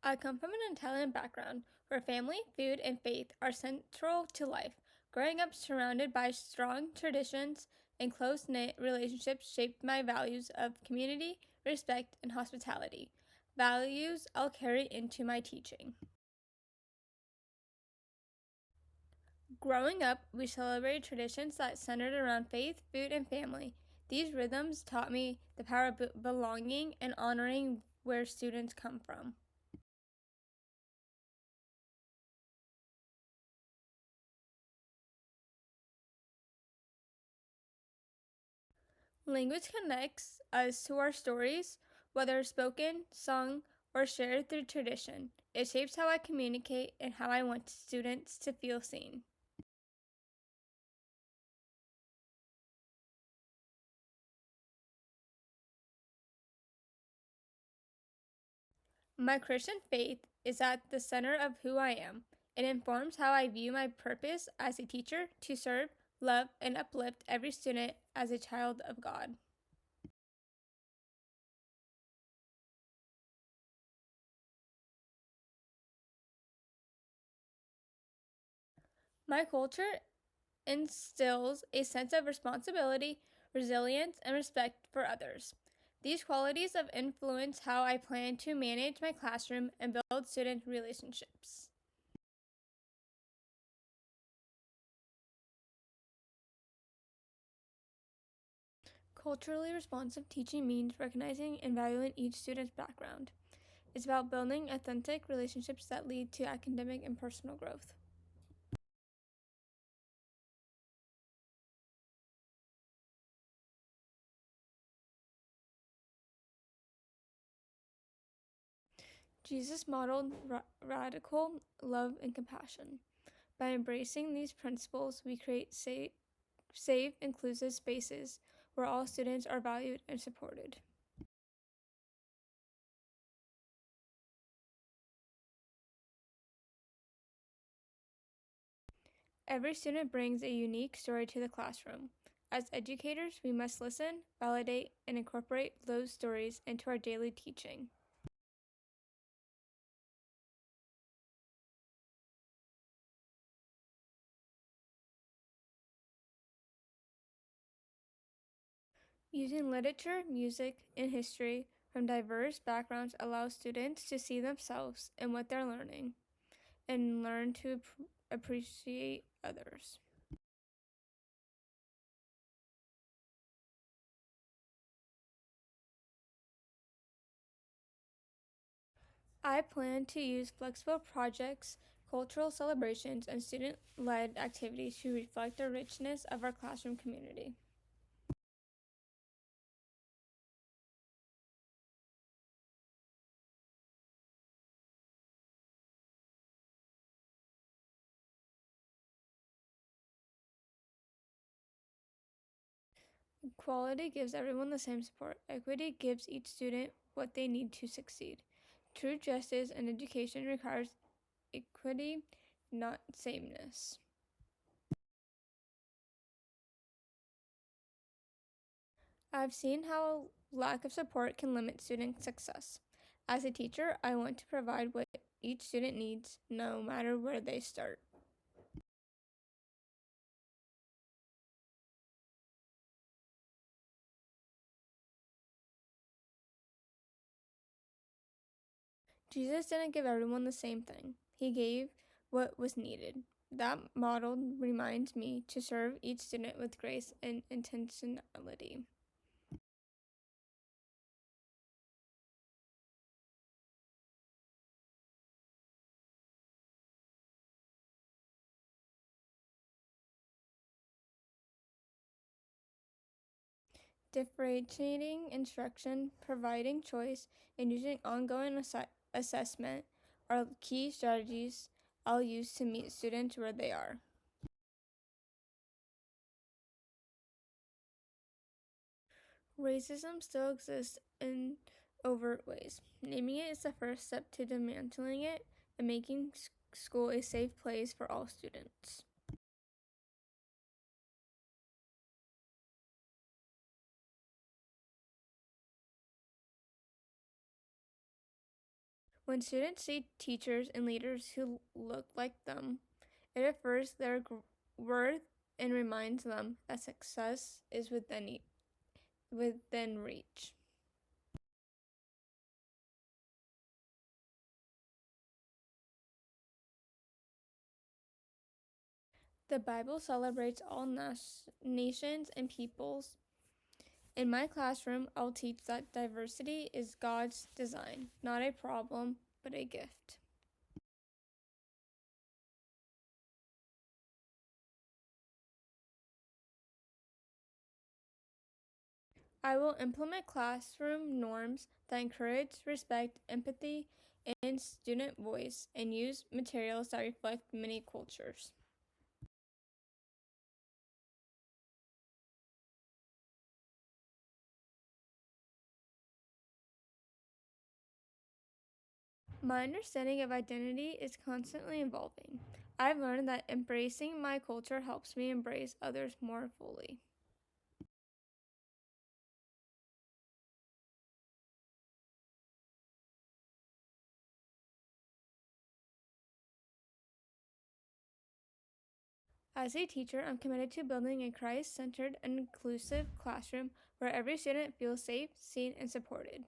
I come from an Italian background where family, food, and faith are central to life. Growing up surrounded by strong traditions and close knit relationships shaped my values of community, respect, and hospitality. Values I'll carry into my teaching. Growing up, we celebrated traditions that centered around faith, food, and family. These rhythms taught me the power of belonging and honoring where students come from. Language connects us to our stories, whether spoken, sung, or shared through tradition. It shapes how I communicate and how I want students to feel seen. My Christian faith is at the center of who I am. It informs how I view my purpose as a teacher to serve, love, and uplift every student as a child of God. My culture instills a sense of responsibility, resilience, and respect for others. These qualities have influenced how I plan to manage my classroom and build student relationships. Culturally responsive teaching means recognizing and valuing each student's background. It's about building authentic relationships that lead to academic and personal growth. Jesus modeled radical love and compassion. By embracing these principles, we create safe, inclusive spaces where all students are valued and supported. Every student brings a unique story to the classroom. As educators, we must listen, validate, and incorporate those stories into our daily teaching. Using literature, music, and history from diverse backgrounds allows students to see themselves in what they're learning and learn to appreciate others. I plan to use flexible projects, cultural celebrations, and student led activities to reflect the richness of our classroom community. Equality gives everyone the same support. Equity gives each student what they need to succeed. True justice in education requires equity, not sameness. I've seen how lack of support can limit student success. As a teacher, I want to provide what each student needs, no matter where they start. Jesus didn't give everyone the same thing, He gave what was needed. That model reminds me to serve each student with grace and intentionality. Differentiating instruction, providing choice, and using ongoing assessment are key strategies I'll use to meet students where they are. Racism still exists in overt ways. Naming it is the first step to dismantling it and making school a safe place for all students. When students see teachers and leaders who look like them, it affirms their worth and reminds them that success is within reach. The Bible celebrates all nations and peoples. In my classroom, I'll teach that diversity is God's design, not a problem, but a gift. I will implement classroom norms that encourage respect, empathy, and student voice, and use materials that reflect many cultures. My understanding of identity is constantly evolving. I've learned that embracing my culture helps me embrace others more fully. As a teacher, I'm committed to building a Christ centered and inclusive classroom where every student feels safe, seen, and supported.